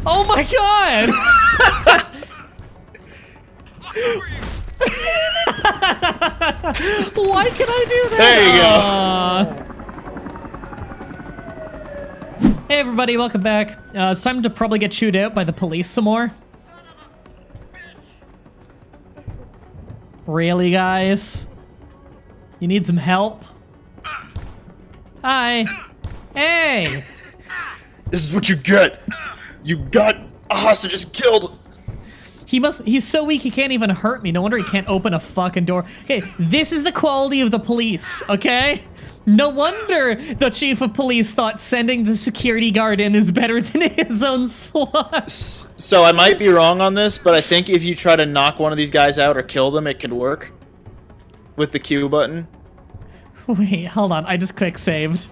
Oh my god! Why can I do that? There you go. Hey everybody, welcome back. It's time to probably get chewed out by the police some more. Really, guys? You need some help? Hi. Hey! This is what you get. You got a hostage killed. He's so weak he can't even hurt me. No wonder he can't open a fucking door. Okay, this is the quality of the police, okay? No wonder the chief of police thought sending the security guard in is better than his own SWAT. So I might be wrong on this, but I think if you try to knock one of these guys out or kill them, it could work. With the Q button. Wait, hold on. I just quick saved.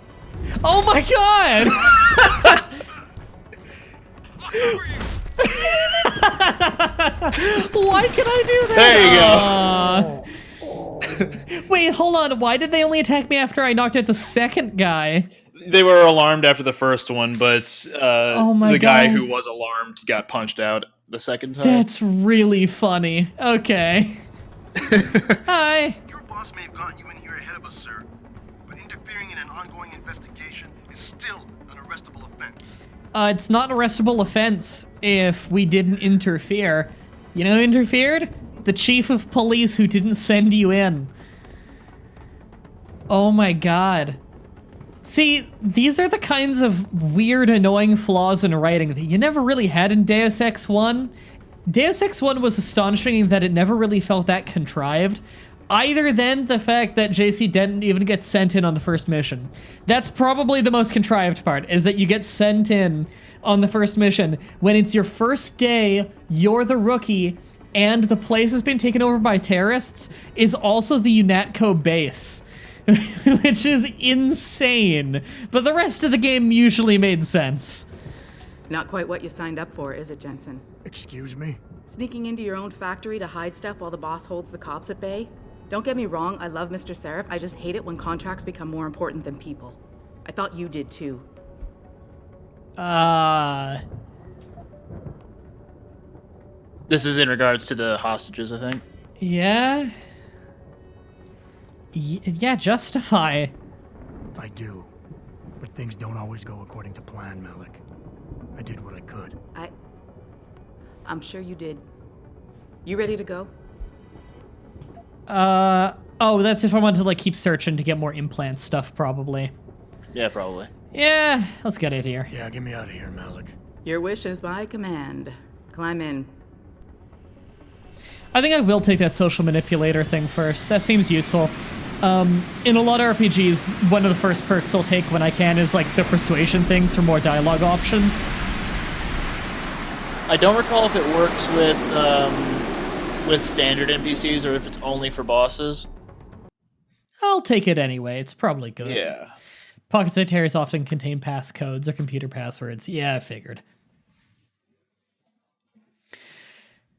Oh my god! Why can I do that? There you go. Wait, hold on. Why did they only attack me after I knocked out the second guy? They were alarmed after the first one, but the guy who was alarmed got punched out the second time. That's really funny. Okay. Hi. Your boss may have gotten you in here ahead of us, sir, but interfering in an ongoing investigation is still an arrestable offense. It's not an arrestable offense if we didn't interfere. You know who interfered? The chief of police who didn't send you in. Oh my god. See, these are the kinds of weird, annoying flaws in writing that you never really had in Deus Ex 1. Deus Ex 1 was astonishing that it never really felt that contrived. Either than the fact that JC didn't even get sent in on the first mission. That's probably the most contrived part, is that you get sent in on the first mission when it's your first day, you're the rookie, and the place has been taken over by terrorists, is also the UNATCO base. Which is insane. But the rest of the game usually made sense. Not quite what you signed up for, is it, Jensen? Excuse me? Sneaking into your own factory to hide stuff while the boss holds the cops at bay? Don't get me wrong, I love Mr. Sarif. I just hate it when contracts become more important than people. I thought you did too. This is in regards to the hostages, I think. Yeah? Yeah, justify. I do. But things don't always go according to plan, Malik. I did what I could. I'm sure you did. You ready to go? Oh, that's if I wanted to, like, keep searching to get more implant stuff, probably. Yeah, probably. Yeah, let's get it here. Yeah, get me out of here, Malik. Your wish is my command. Climb in. I think I will take that social manipulator thing first. That seems useful. In a lot of RPGs, one of the first perks I'll take when I can is, like, the persuasion things for more dialogue options. I don't recall if it works with standard NPCs or if it's only for bosses. I'll take it anyway. It's probably good. Yeah. Pocket secretaries often contain passcodes or computer passwords. Yeah, I figured.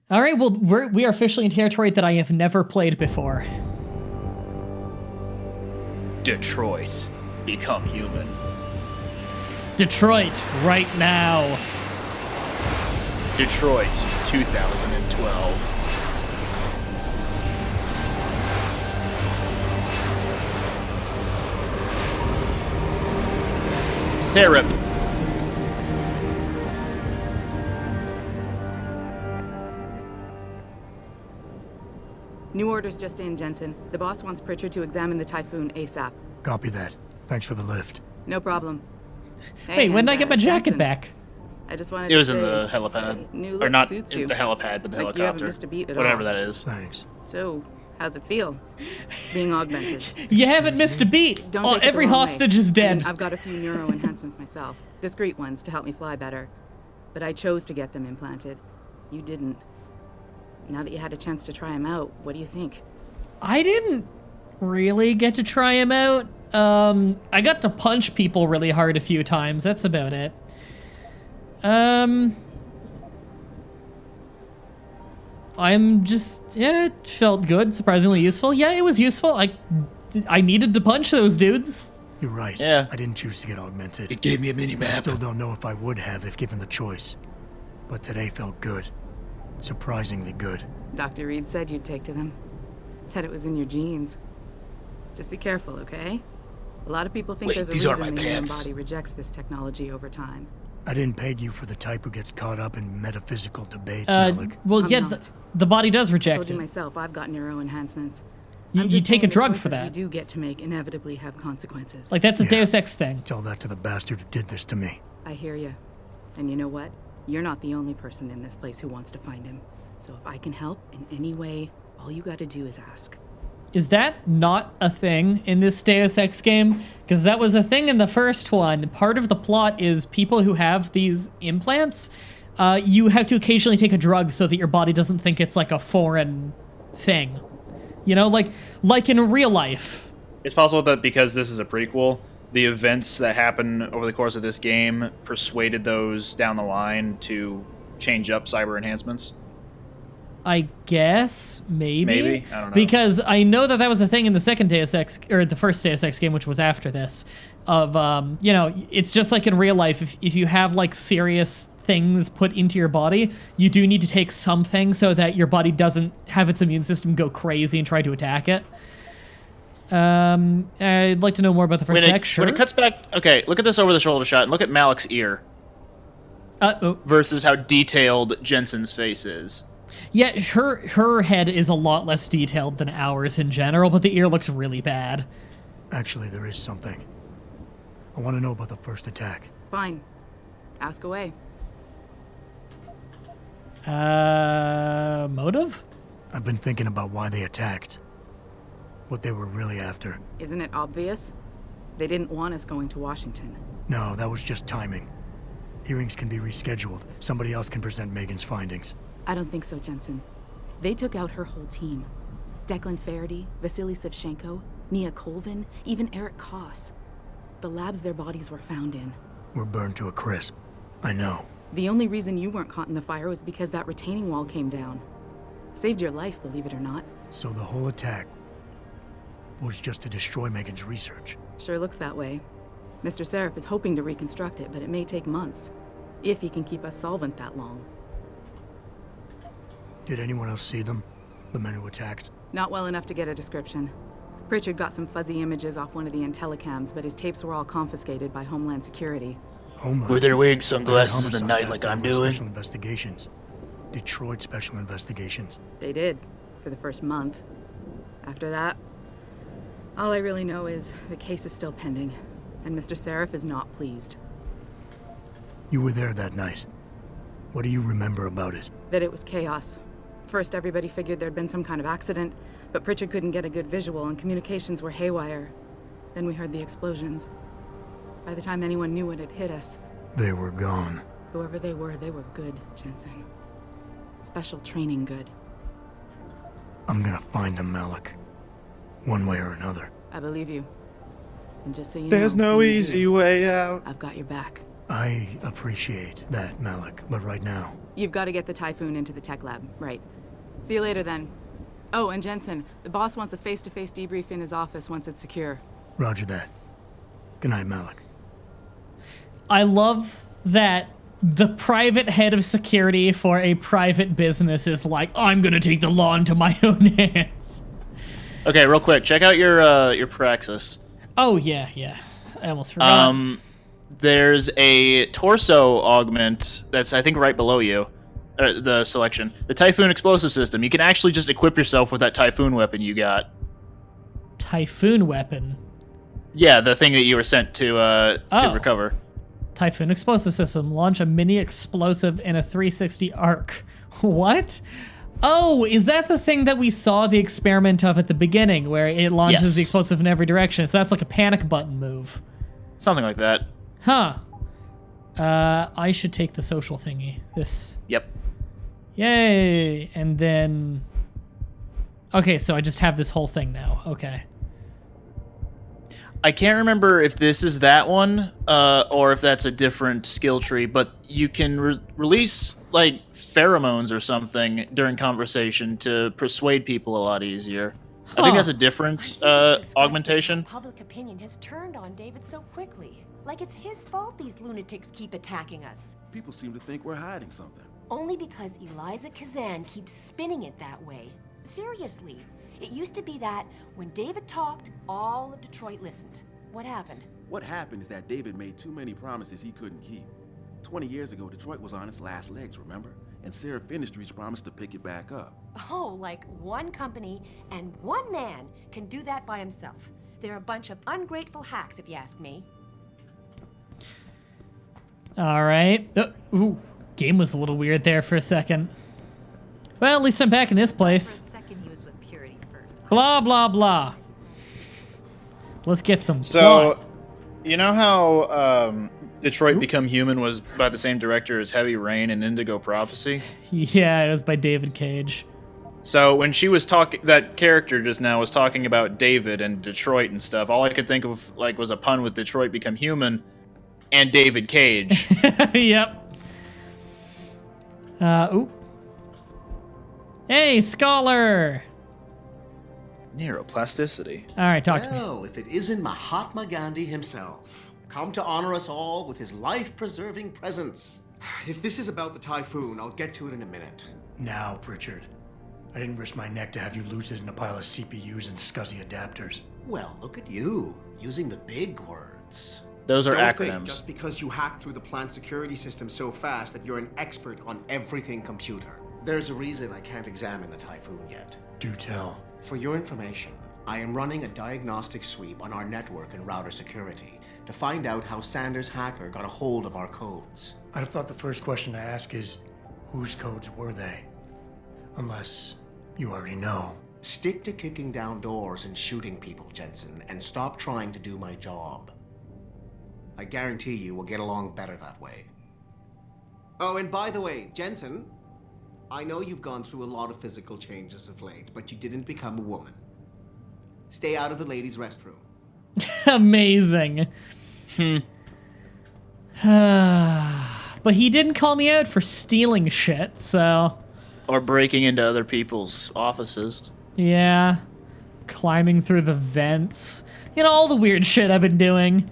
All right, well, we are officially in territory that I have never played before. Detroit, become human. Detroit, right now. Detroit, 2012. Sarif. New orders just in, Jensen. The boss wants Pritchard to examine the Typhoon ASAP. Copy that. Thanks for the lift. No problem. Hey, when did I get my jacket Jensen, back? I just wanted It was to in say, the helipad. new Or look not suits in you. the helipad, but the Like you haven't helicopter. missed a beat at Whatever all. that is. Thanks. So, how's it feel? Being augmented. You haven't missed a beat. Don't Oh, take it the every wrong way. hostage is I dead. mean, I've got a few neuro enhancements myself. Discreet ones to help me fly better. But I chose to get them implanted. You didn't. Now that you had a chance to try them out, what do you think? I didn't really get to try him out. I got to punch people really hard a few times. That's about it. I'm just, yeah, it felt good, surprisingly useful. Yeah, it was useful. I needed to punch those dudes. You're right. Yeah. I didn't choose to get augmented. It gave me a I mini-map. still don't know if I would have if given the choice. but today felt good. Surprisingly good. Dr. Reed said you'd take to them. Said it was in your genes. Just be careful, okay? A lot of people think Wait, there's a these aren't reason my the human pants. body rejects this technology over time. I didn't peg you for the type who gets caught up in metaphysical debates, Uh, Malik. well, I'm yeah, not. the body does I reject told you it. myself, I've got neuro enhancements. You I'm just take a saying the drug for choices that. we do get to make inevitably have consequences. Like, that's a Yeah. Deus Ex thing. Tell that to the bastard who did this to me. I hear you. And you know what? You're not the only person in this place who wants to find him. So if I can help in any way, all you gotta do is ask. Is that not a thing in this Deus Ex game? Because that was a thing in the first one. Part of the plot is people who have these implants, you have to occasionally take a drug so that your body doesn't think it's like a foreign thing. You know, like in real life. It's possible that because this is a prequel, the events that happen over the course of this game persuaded those down the line to change up cyber enhancements. I guess, maybe. Maybe? I don't know. Because I know that was a thing in the second Deus Ex, or the first Deus Ex game, which was after this, of, you know, it's just like in real life, if you have, like, serious things put into your body, you do need to take something so that your body doesn't have its immune system go crazy and try to attack it. I'd like to know more about the first Dex, sure. When it cuts back... Okay, look at this over-the-shoulder shot, and look at Malik's ear versus how detailed Jensen's face is. Yeah, her head is a lot less detailed than ours in general, but the ear looks really bad. Actually, there is something. I want to know about the first attack. Fine. Ask away. Motive? I've been thinking about why they attacked. What they were really after. Isn't it obvious? They didn't want us going to Washington. No, that was just timing. Hearings can be rescheduled. Somebody else can present Megan's findings. I don't think so, Jensen. They took out her whole team. Declan Faraday, Vasily Savchenko, Nia Colvin, even Eric Koss. The labs their bodies were found in. We're burned to a crisp. I know. The only reason you weren't caught in the fire was because that retaining wall came down. Saved your life, believe it or not. So the whole attack was just to destroy Megan's research. Sure looks that way. Mr. Sarif is hoping to reconstruct it, but it may take months. If he can keep us solvent that long. Did anyone else see them? The men who attacked? Not well enough to get a description. Pritchard got some fuzzy images off one of the Intellicams, but his tapes were all confiscated by Homeland Security. Homeland? Were they wearing They had sunglasses in the homicide night task like I'm force doing? Special investigations. Detroit Special Investigations. They did, for the first month. After that, all I really know is the case is still pending, and Mr. Sarif is not pleased. You were there that night. What do you remember about it? That it was chaos. First, everybody figured there'd been some kind of accident, but Pritchard couldn't get a good visual and communications were haywire. Then we heard the explosions. By the time anyone knew what had hit us, They were gone. whoever they were good, Jensen. Special training good. I'm gonna find them, Malik. One way or another. I believe you. And just so you There's know, no when you easy do, way out. I've got your back. I appreciate that, Malik, but right now... You've got to get the Typhoon into the tech lab, right? See you later then. Oh, and Jensen, the boss wants a face-to-face debrief in his office once it's secure. Roger that. Good night, Malik. I love that the private head of security for a private business is like, I'm gonna take the law into my own hands. Okay, real quick, check out your praxis. Oh, yeah. I almost forgot. There's a torso augment that's, I think, right below you. The selection. The Typhoon explosive system. You can actually just equip yourself with that Typhoon weapon you got. Typhoon weapon. Yeah, the thing that you were sent to recover. Typhoon explosive system. Launch a mini explosive in a 360 arc. What? Oh, is that the thing that we saw the experiment of at the beginning, where it launches Yes. the explosive in every direction? So that's like a panic button move. Something like that. Huh. I should take the social thingy. This. Yep. Yay! And then... Okay, so I just have this whole thing now. Okay. I can't remember if this is that one, or if that's a different skill tree, but you can release, like, pheromones or something during conversation to persuade people a lot easier. I think that's a different It's disgusting augmentation. how public opinion has turned on David so quickly. Like it's his fault these lunatics keep attacking us. People seem to think we're hiding something. Only because Eliza Kazan keeps spinning it that way. Seriously. It used to be that when David talked, all of Detroit listened. What happened? What happened is that David made too many promises he couldn't keep. 20 years ago, Detroit was on its last legs, remember? And Sarif Industries promised to pick it back up. Oh, like one company and one man can do that by himself. They're a bunch of ungrateful hacks, if you ask me. All right. Ooh, game was a little weird there for a second. Well, at least I'm back in this place. For a second, he was with Purity first. Blah, blah, blah. Let's get some So, plot. you know how Detroit Become Human was by the same director as Heavy Rain and Indigo Prophecy? Yeah, it was by David Cage. So when she was talking, that character just now was talking about David and Detroit and stuff. All I could think of like was a pun with Detroit Become Human and David Cage. Yep. Ooh. Hey, Scholar! Neuroplasticity. All right, talk to me. Well, if it isn't Mahatma Gandhi himself, come to honor us all with his life-preserving presence. If this is about the typhoon, I'll get to it in a minute. Now, Pritchard. I didn't risk my neck to have you lose it in a pile of CPUs and scuzzy adapters. Well, look at you, using the big words. Those are Don't think acronyms. just because you hacked through the plant security system so fast that you're an expert on everything computer. There's a reason I can't examine the typhoon yet. Do tell. For your information, I am running a diagnostic sweep on our network and router security to find out how Sanders' hacker got a hold of our codes. I'd have thought the first question to ask is, whose codes were they? Unless you already know. Stick to kicking down doors and shooting people, Jensen, and stop trying to do my job. I guarantee you we'll get along better that way. Oh, and by the way, Jensen, I know you've gone through a lot of physical changes of late, but you didn't become a woman. Stay out of the ladies' restroom. Amazing. But he didn't call me out for stealing shit, so... Or breaking into other people's offices. Yeah. Climbing through the vents. You know, all the weird shit I've been doing.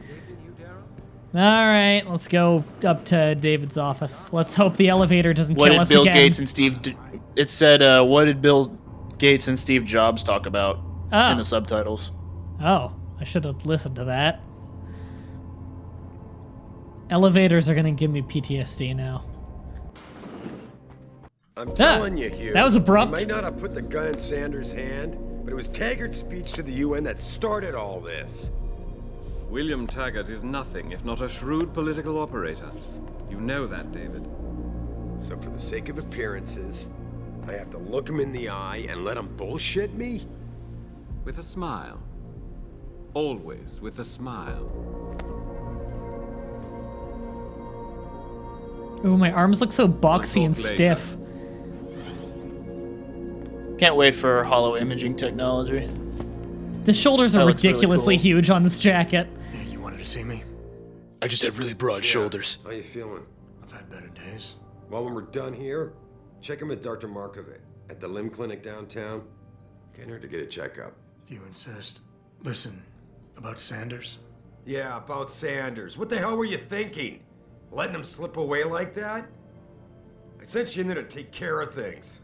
Alright, let's go up to David's office. Let's hope the elevator doesn't What kill did us Bill again. Gates and Steve... It said, what did Bill Gates and Steve Jobs talk about in the subtitles? Oh, I should have listened to that. Elevators are gonna give me PTSD now. I'm telling you, Hugh. That was abrupt. You might not have put the gun in Sanders' hand, but it was Taggart's speech to the UN that started all this. William Taggart is nothing if not a shrewd political operator. You know that, David. So for the sake of appearances, I have to look him in the eye and let him bullshit me? With a smile. Always with a smile. Ooh, my arms look so boxy and We'll talk stiff. Can't wait for hollow imaging technology. The shoulders are That looks really ridiculously cool. huge on this jacket. Hey, you wanted to see me? I just have really broad shoulders. How you feeling? I've had better days. Well, when we're done here, check him with Dr. Markovic at the limb clinic downtown. Get her to get a checkup. If you insist. Listen, about Sanders? Yeah, about Sanders. What the hell were you thinking? Letting him slip away like that? I sent you in there to take care of things.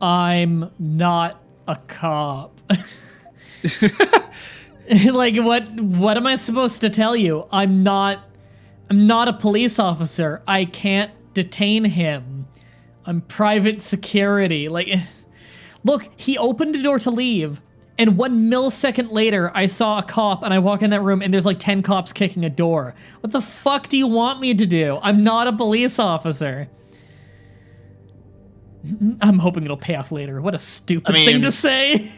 I'm not a cop. Like, what am I supposed to tell you? I'm not a police officer. I can't detain him. I'm private security. Like, look, he opened the door to leave, and 1 millisecond later, I saw a cop, and I walk in that room, and there's like 10 cops kicking a door. What the fuck do you want me to do? I'm not a police officer. I'm hoping it'll pay off later. What a stupid thing to say.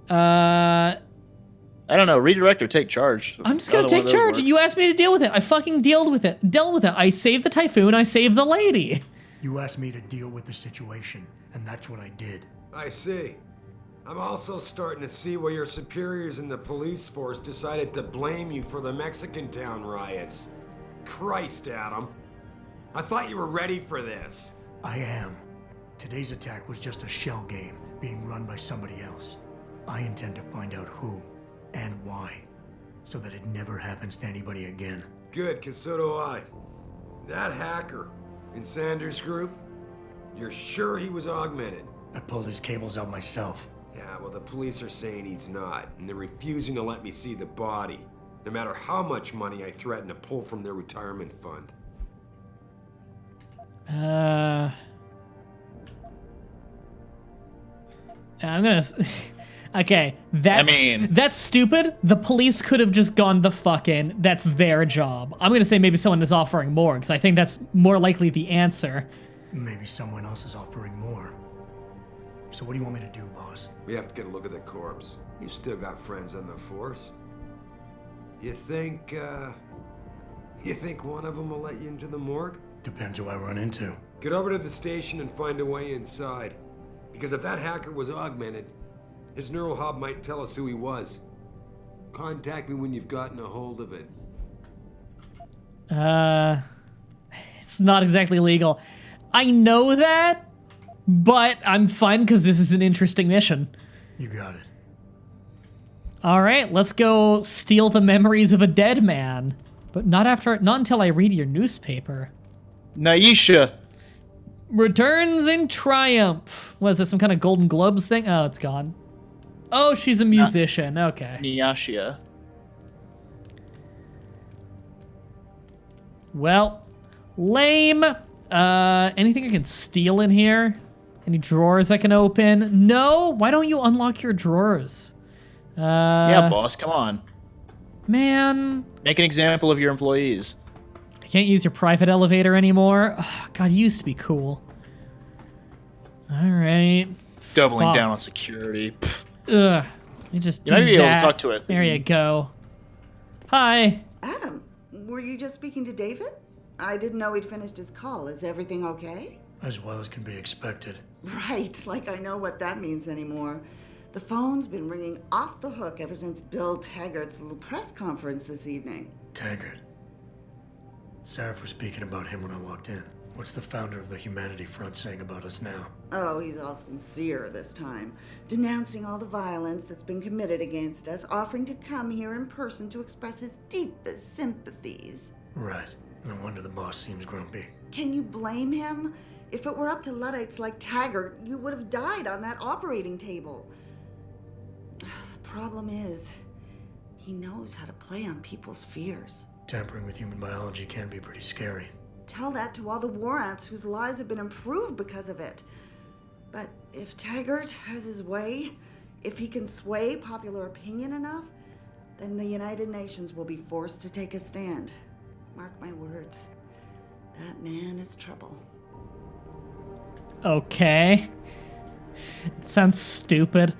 I don't know. Redirect or take charge. I'm just gonna Either one take of those charge. works. You asked me to deal with it. I fucking dealt with it. I saved the typhoon. I saved the lady. You asked me to deal with the situation, and that's what I did. I see. I'm also starting to see why your superiors in the police force decided to blame you for the Mexican town riots. Christ, Adam. I thought you were ready for this. I am. Today's attack was just a shell game being run by somebody else. I intend to find out who and why, so that it never happens to anybody again. Good, 'cause so do I. That hacker in Sanders' group, you're sure he was augmented? I pulled his cables out myself. Yeah, well, the police are saying he's not, and they're refusing to let me see the body, no matter how much money I threaten to pull from their retirement fund. I'm gonna. Okay, that's stupid. The police could have just gone the fuck in. That's their job. I'm gonna say maybe someone is offering more, because I think that's more likely the answer. Maybe someone else is offering more. So what do you want me to do, boss? We have to get a look at the corpse. You still got friends on the force. You think one of them will let you into the morgue? Depends who I run into. Get over to the station and find a way inside. Because if that hacker was augmented, his neural hub might tell us who he was. Contact me when you've gotten a hold of it. It's not exactly legal. I know that, but I'm fine because this is an interesting mission. You got it. All right, let's go steal the memories of a dead man. But not until I read your newspaper. Naisha. Returns in triumph. Was this some kind of Golden Globes thing? Oh, it's gone. Oh, she's a musician. Okay. Nyashia. Well, lame. Anything I can steal in here? Any drawers I can open? No? Why don't you unlock your drawers? Yeah, boss, come on. Man. Make an example of your employees. I can't use your private elevator anymore. Oh, God, you used to be cool. All right. Doubling down on security. Pfft. Ugh. You just do might be able to that. talk to it. There you go. Hi. Adam, were you just speaking to David? I didn't know he'd finished his call. Is everything okay? As well as can be expected. Right, like I know what that means anymore. The phone's been ringing off the hook ever since Bill Taggart's little press conference this evening. Taggart. Sarif was speaking about him when I walked in. What's the founder of the Humanity Front saying about us now? Oh, he's all sincere this time, denouncing all the violence that's been committed against us, offering to come here in person to express his deepest sympathies. Right. No wonder the boss seems grumpy. Can you blame him? If it were up to Luddites like Taggart, you would have died on that operating table. The problem is, he knows how to play on people's fears. Tampering with human biology can be pretty scary. Tell that to all the war amps whose lives have been improved because of it. But if Taggart has his way, if he can sway popular opinion enough, then the United Nations will be forced to take a stand. Mark my words. That man is trouble. Okay. It sounds stupid.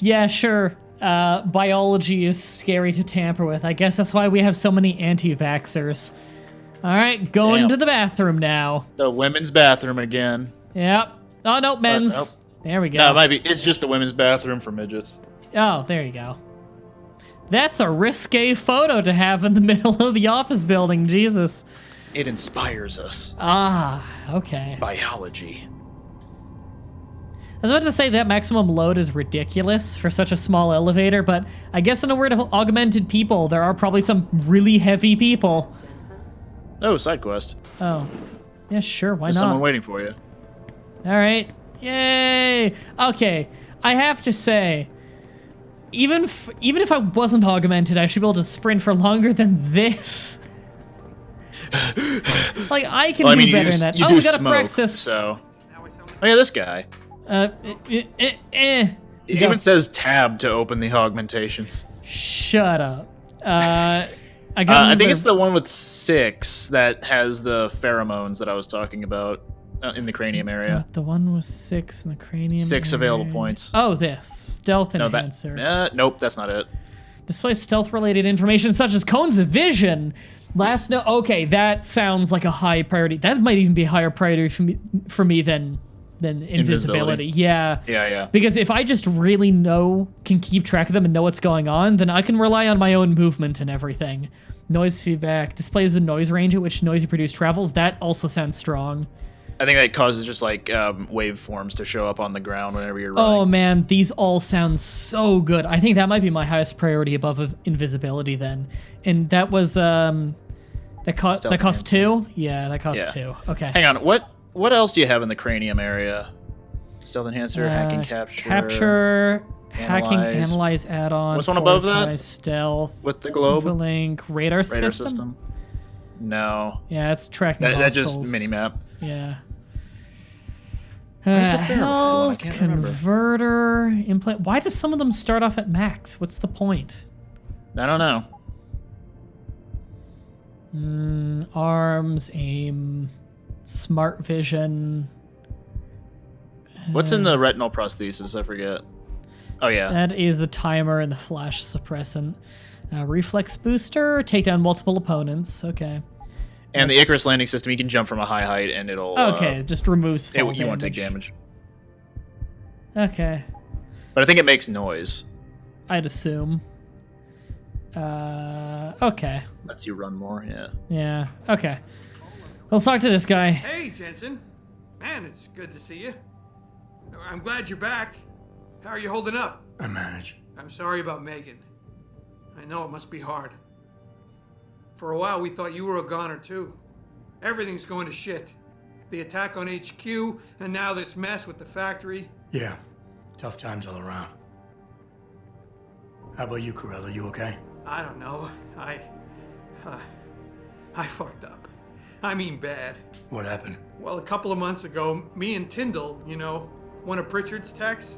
Yeah, sure. Biology is scary to tamper with. I guess that's why we have so many anti-vaxxers. All right, going to the bathroom now. The women's bathroom again. Yep. Oh, no, men's. Nope. There we go. No, it might be. It's just the women's bathroom for midgets. Oh, there you go. That's a risque photo to have in the middle of the office building. Jesus. It inspires us. Ah, okay. Biology. I was about to say that maximum load is ridiculous for such a small elevator, but I guess in a world of augmented people, there are probably some really heavy people. Oh, side quest. Oh. Yeah, sure, why There's not? someone waiting for you. All right. Yay! Okay, I have to say, even if I wasn't augmented, I should be able to sprint for longer than this. Like, I can do better than that. You Oh, do we got a smoke, praxis. so. Oh yeah, this guy. It even says tab to open the augmentations. Shut up. I think it's the one with 6 that has the pheromones that I was talking about in the cranium area. The one with 6 in the cranium 6 area. available points. Oh, this. Stealth enhancer. Nope, that's not it. Displays stealth-related information such as cones of vision. Last note. Okay, that sounds like a high priority. That might even be a higher priority for me than invisibility. Yeah. Yeah. Because if I just really can keep track of them and know what's going on, then I can rely on my own movement and everything. Noise feedback displays the noise range at which noise you produce travels. That also sounds strong. I think that causes just like waveforms to show up on the ground whenever you're running. Oh man, these all sound so good. I think that might be my highest priority above invisibility then. And that was That cost 2? Yeah, that costs 2. Okay. Hang on. What else do you have in the cranium area? Stealth enhancer, hacking, capture, hacking, analyze, add-on. What's one above that? Stealth. With the globe. Link, radar system. No. Yeah, it's tracking That's just hostiles. minimap. Yeah. Where's the pheromone one? I Health, can't converter, implant. Why do some of them start off at max? What's the point? I don't know. Arms, aim, smart vision. What's in the retinal prosthesis? I forget. Oh, yeah. That is the timer and the flash suppressant. Reflex booster, take down multiple opponents. Okay. And the Icarus landing system, you can jump from a high height and it'll... Okay, just removes fall you won't take damage. Okay. But I think it makes noise. I'd assume. Okay. Lets you run more, yeah. Yeah, okay. Let's talk to this guy. Hey, Jensen. Man, it's good to see you. I'm glad you're back. How are you holding up? I manage. I'm sorry about Megan. I know it must be hard. For a while, we thought you were a goner, too. Everything's going to shit. The attack on HQ, and now this mess with the factory. Yeah, tough times all around. How about you, Corella? You okay? I don't know. I fucked up. I mean bad. What happened? Well, a couple of months ago, me and Tyndall, you know, one of Pritchard's techs,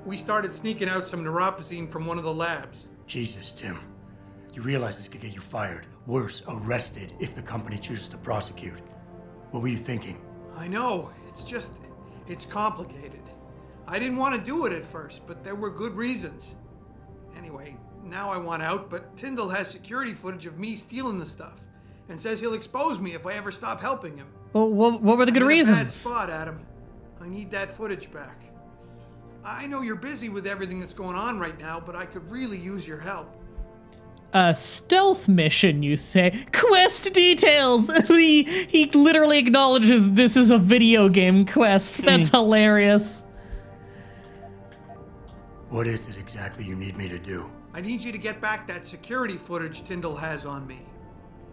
we started sneaking out some neuropozyne from one of the labs. Jesus, Tim. You realize this could get you fired. Worse, arrested if the company chooses to prosecute. What were you thinking? I know. It's complicated. I didn't want to do it at first, but there were good reasons. Anyway, now I want out, but Tyndall has security footage of me stealing the stuff and says he'll expose me if I ever stop helping him. Well, what were the good I'm in reasons? a bad spot, Adam. I need that footage back. I know you're busy with everything that's going on right now, but I could really use your help. A stealth mission, you say? Quest details! He literally acknowledges this is a video game quest. That's hilarious. What is it exactly you need me to do? I need you to get back that security footage Tyndall has on me.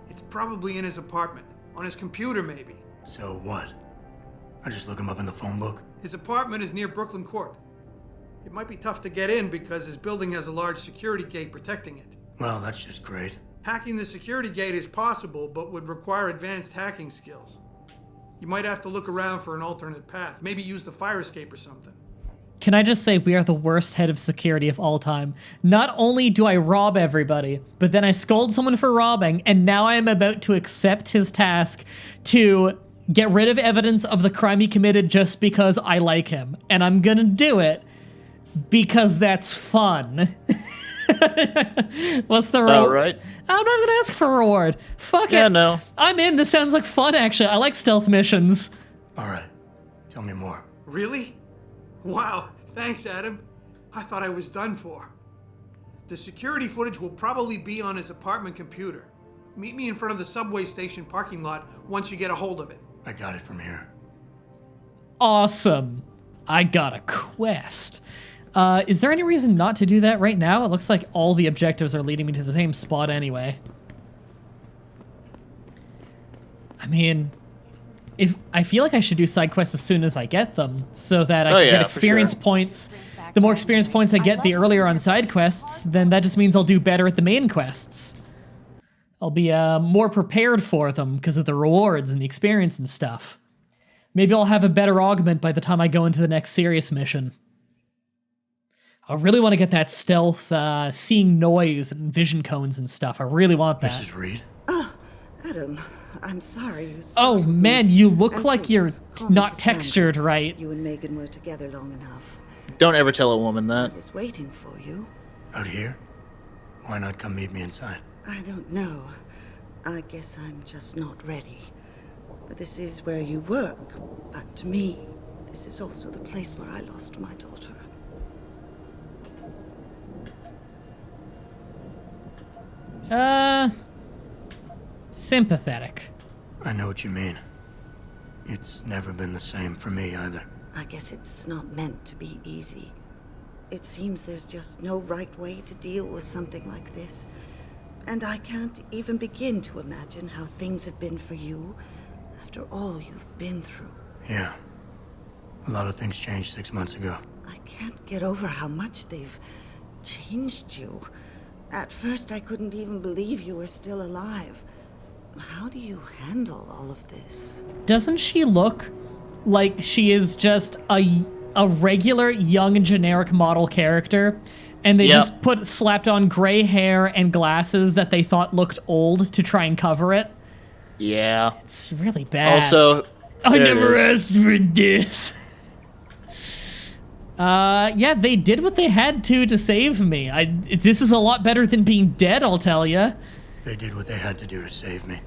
It's probably in his apartment. On his computer, maybe. So what? I just look him up in the phone book? His apartment is near Brooklyn Court. It might be tough to get in because his building has a large security gate protecting it. Well, that's just great. Hacking the security gate is possible, but would require advanced hacking skills. You might have to look around for an alternate path. Maybe use the fire escape or something. Can I just say we are the worst head of security of all time? Not only do I rob everybody, but then I scold someone for robbing, and now I am about to accept his task to get rid of evidence of the crime he committed just because I like him. And I'm gonna do it because that's fun. What's the reward? Right. I'm not gonna ask for a reward. Fuck it. Yeah, no. I'm in. This sounds like fun, actually. I like stealth missions. All right. Tell me more. Really? Wow. Thanks, Adam. I thought I was done for. The security footage will probably be on his apartment computer. Meet me in front of the subway station parking lot once you get a hold of it. I got it from here. Awesome. I got a quest. Is there any reason not to do that right now? It looks like all the objectives are leading me to the same spot anyway. I mean, if I feel like I should do side quests as soon as I get them, so that I can get experience points. The more experience points I get the earlier on side quests, then that just means I'll do better at the main quests. I'll be more prepared for them because of the rewards and the experience and stuff. Maybe I'll have a better augment by the time I go into the next serious mission. I really want to get that stealth, seeing noise and vision cones and stuff. I really want that. Mrs. Reed? Oh, Adam, I'm sorry. Oh man, you look like you're not textured right. You and Megan were together long enough. Don't ever tell a woman that. I was waiting for you. Out here? Why not come meet me inside? I don't know. I guess I'm just not ready. But this is where you work. But to me, this is also the place where I lost my daughter. Sympathetic. I know what you mean. It's never been the same for me either. I guess it's not meant to be easy. It seems there's just no right way to deal with something like this. And I can't even begin to imagine how things have been for you after all you've been through. Yeah. A lot of things changed 6 months ago. I can't get over how much they've changed you. At first, I couldn't even believe you were still alive. How do you handle all of this? Doesn't she look like she is just a regular young generic model character? And they just slapped on gray hair and glasses that they thought looked old to try and cover it? Yeah. It's really bad. Also, I never asked for this. Yeah, they did what they had to save me. This is a lot better than being dead, I'll tell ya. They did what they had to do to save me.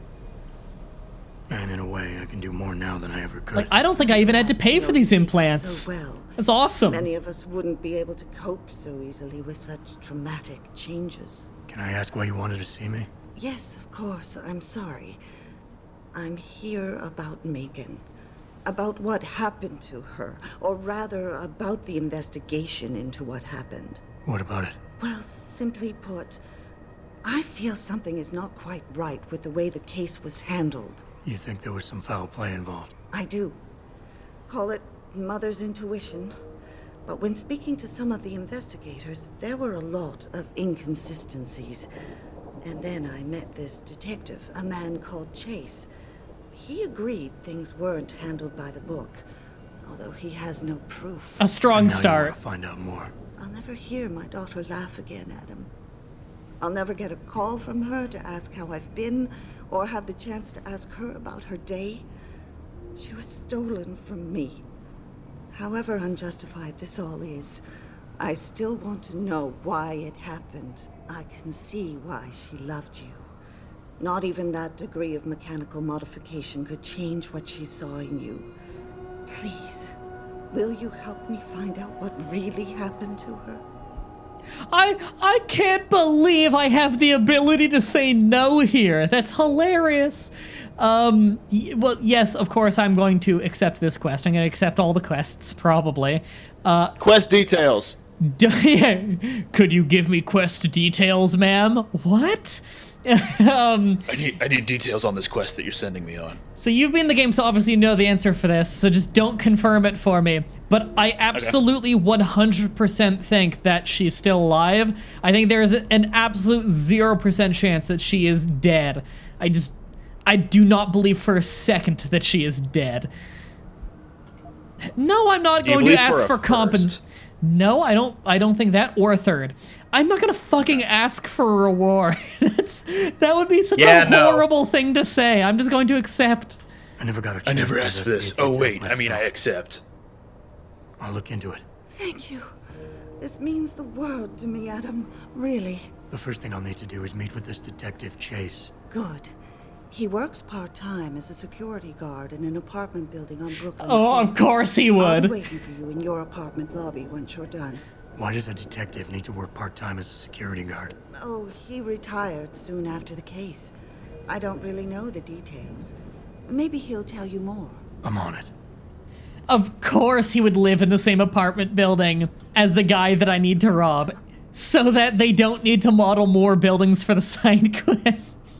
And in a way, I can do more now than I ever could. Like, I don't think I even had to pay for these implants. So well. That's awesome. Many of us wouldn't be able to cope so easily with such traumatic changes. Can I ask why you wanted to see me? Yes, of course. I'm sorry. I'm here about Megan. About what happened to her. Or rather, about the investigation into what happened. What about it? Well, simply put, I feel something is not quite right with the way the case was handled. You think there was some foul play involved? I do. Call it mother's intuition. But when speaking to some of the investigators, there were a lot of inconsistencies. And then I met this detective, a man called Chase. He agreed things weren't handled by the book, although he has no proof. A strong start. You want to find out more. I'll never hear my daughter laugh again, Adam. I'll never get a call from her to ask how I've been, or have the chance to ask her about her day. She was stolen from me. However unjustified this all is, I still want to know why it happened. I can see why she loved you. Not even that degree of mechanical modification could change what she saw in you. Please, will you help me find out what really happened to her? I can't believe I have the ability to say no here. That's hilarious. Well, yes, of course, I'm going to accept this quest. I'm going to accept all the quests, probably. Quest details. Could you give me quest details, ma'am? What? I need details on this quest that you're sending me on. So you've been in the game, so obviously you know the answer for this, so just don't confirm it for me. But I absolutely 100% think that she's still alive. I think there is an absolute 0% chance that she is dead. I do not believe for a second that she is dead. No, I'm not going to ask for compensation. No, I don't think that, or a third. I'm not gonna fucking ask for a reward. That would be such a horrible thing to say. I'm just going to accept. I never got a chance. I never asked for this. Oh wait, I mean I accept. I'll look into it. Thank you. This means the world to me, Adam. Really. The first thing I'll need to do is meet with this detective, Chase. Good. He works part-time as a security guard in an apartment building on Brooklyn. Oh, of course he would. I'll be waiting for you in your apartment lobby once you're done. Why does a detective need to work part-time as a security guard? Oh, he retired soon after the case. I don't really know the details. Maybe he'll tell you more. I'm on it. Of course he would live in the same apartment building as the guy that I need to rob, so that they don't need to model more buildings for the side quests.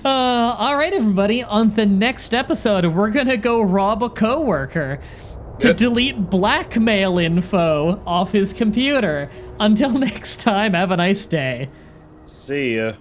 All right, everybody. On the next episode, we're gonna go rob a coworker to delete blackmail info off his computer. Until next time, have a nice day. See ya.